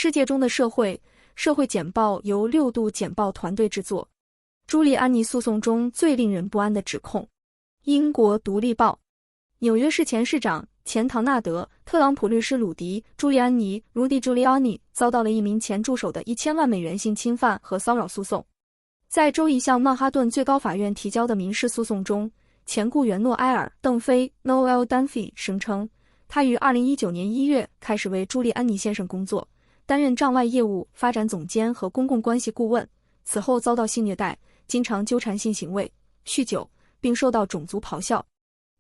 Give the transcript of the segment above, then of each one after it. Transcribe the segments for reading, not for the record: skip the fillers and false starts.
世界中的社会简报由6度简报团队制作。朱利安尼诉讼中最令人不安的指控。英国独立报。纽约市前市长、前唐纳德·特朗普律师鲁迪·朱利安尼 （Rudy Giuliani） 遭到了一名前助手的1000万美元性侵犯和骚扰诉讼。在周一向曼哈顿最高法院提交的民事诉讼中，前雇员诺埃尔·邓飞 （Noel Dunphy） 声称，他于2019年1月开始为朱利安尼先生工作，担任账外业务发展总监和公共关系顾问。此后遭到性虐待，经常纠缠性行为、酗酒，并受到种族咆哮。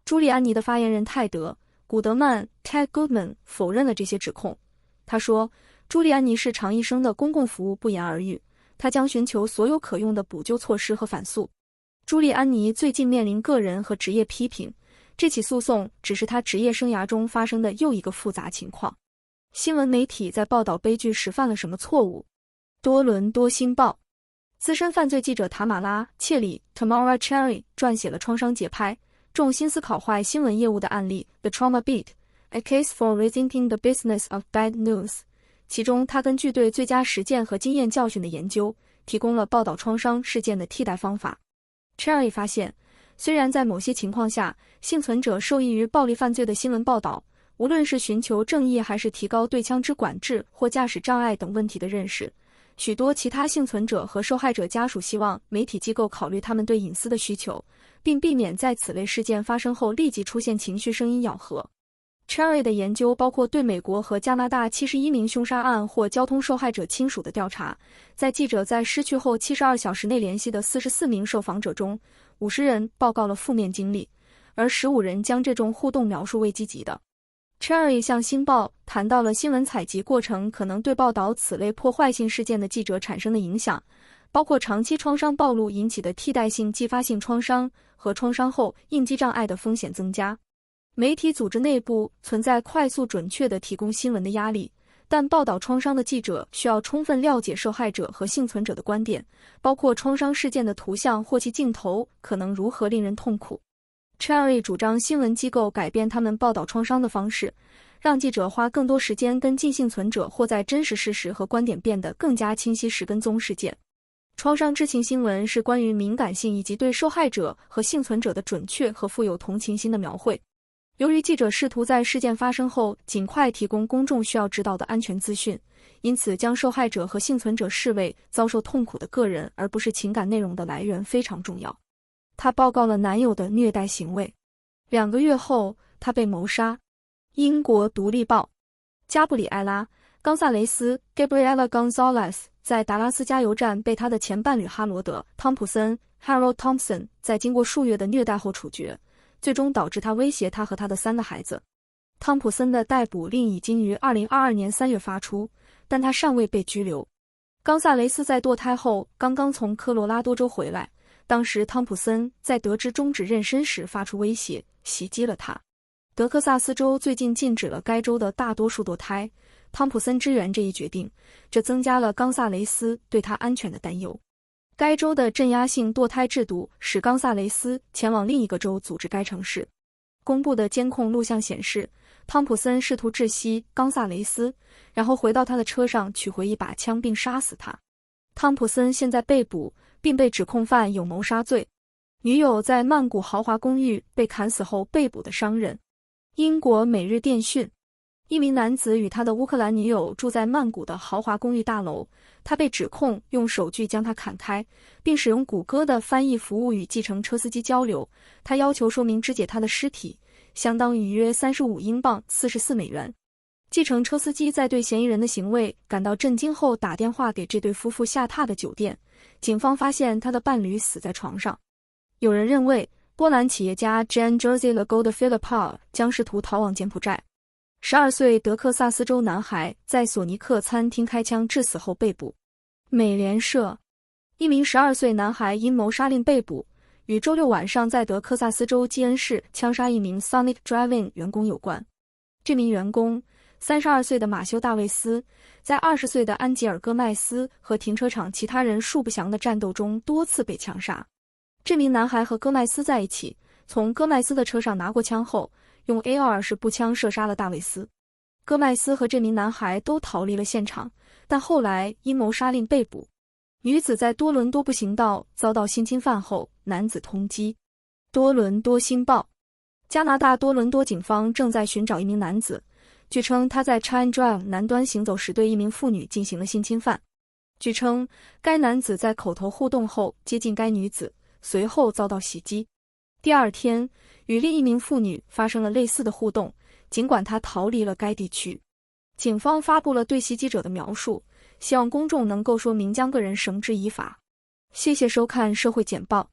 朱利安尼的发言人泰德·古德曼 （Ted Goodman） 否认了这些指控。他说，朱利安尼是长一生的公共服务不言而喻，他将寻求所有可用的补救措施和反诉。朱利安尼最近面临个人和职业批评，这起诉讼只是他职业生涯中发生的又一个复杂情况。新闻媒体在报道悲剧时犯了什么错误？多伦多星报。资深犯罪记者塔马拉·切里 （Tamara Cherry） 撰写了《创伤节拍：重心思考坏新闻业务的案例》（The Trauma Beat: A Case for Rethinking the Business of Bad News）。其中，他根据对最佳实践和经验教训的研究，提供了报道创伤事件的替代方法。Cherry 发现，虽然在某些情况下，幸存者受益于暴力犯罪的新闻报道，无论是寻求正义还是提高对枪支管制或驾驶障碍等问题的认识，许多其他幸存者和受害者家属希望媒体机构考虑他们对隐私的需求，并避免在此类事件发生后立即出现情绪声音咬合。Cherry 的研究包括对美国和加拿大71名凶杀案或交通受害者亲属的调查，在记者在失去后72小时内联系的44名受访者中，50人报告了负面经历，而15人将这种互动描述为积极的。Cherry 向星报谈到了新闻采集过程可能对报道此类破坏性事件的记者产生的影响，包括长期创伤暴露引起的替代性继发性创伤和创伤后应激障碍的风险增加。媒体组织内部存在快速准确地提供新闻的压力，但报道创伤的记者需要充分了解受害者和幸存者的观点，包括创伤事件的图像或其镜头可能如何令人痛苦。Cherry 主张新闻机构改变他们报道创伤的方式，让记者花更多时间跟进幸存者或在真实事实和观点变得更加清晰时跟踪事件。创伤知情新闻是关于敏感性以及对受害者和幸存者的准确和富有同情心的描绘。由于记者试图在事件发生后尽快提供公众需要知道的安全资讯，因此将受害者和幸存者视为遭受痛苦的个人而不是情感内容的来源非常重要。她报告了男友的虐待行为。2个月后，她被谋杀。英国独立报。加布里埃拉·冈萨雷斯 （Gabriela Gonzalez） 在达拉斯加油站被她的前伴侣哈罗德·汤普森 （Harold Thompson） 在经过数月的虐待后处决，最终导致他威胁他和他的3个孩子。汤普森的逮捕令已经于2022年3月发出，但他尚未被拘留。冈萨雷斯在堕胎后刚刚从科罗拉多州回来，当时汤普森在得知终止妊娠时发出威胁，袭击了他。德克萨斯州最近禁止了该州的大多数堕胎，汤普森支援这一决定，这增加了冈萨雷斯对他安全的担忧。该州的镇压性堕胎制度使冈萨雷斯前往另一个州组织该城市。公布的监控录像显示，汤普森试图窒息冈萨雷斯，然后回到他的车上取回一把枪并杀死他。汤普森现在被捕，并被指控犯有谋杀罪。女友在曼谷豪华公寓被砍死后被捕的商人。英国每日电讯。一名男子与他的乌克兰女友住在曼谷的豪华公寓大楼，他被指控用手锯将他砍开，并使用谷歌的翻译服务与计程车司机交流。他要求说明肢解他的尸体，相当于约35英镑44美元。计程车司机在对嫌疑人的行为感到震惊后打电话给这对夫妇下榻的酒店，警方发现他的伴侣死在床上。有人认为波兰企业家 Jan Jerzy Lagoda Filipar 将试图逃往柬埔寨。12岁德克萨斯州男孩在索尼克餐厅开枪致死后被捕。美联社。一名12岁男孩因谋杀令被捕，与周六晚上在德克萨斯州基恩市枪杀一名 Sonic Drive-In 员工有关。这名员工32岁的马修·大卫斯，在20岁的安吉尔·戈麦斯和停车场其他人数不详的战斗中多次被枪杀。这名男孩和戈麦斯在一起，从戈麦斯的车上拿过枪后，用 AR 式步枪射杀了大卫斯。戈麦斯和这名男孩都逃离了现场，但后来因谋杀令被捕。女子在多伦多步行道遭到性侵犯后，男子通缉。多伦多星报：加拿大多伦多警方正在寻找一名男子，据称他在 Chine Drive 南端行走时对一名妇女进行了性侵犯。据称，该男子在口头互动后接近该女子，随后遭到袭击。第二天，与另一名妇女发生了类似的互动，尽管她逃离了该地区。警方发布了对袭击者的描述，希望公众能够说明将个人绳之以法。谢谢收看社会简报。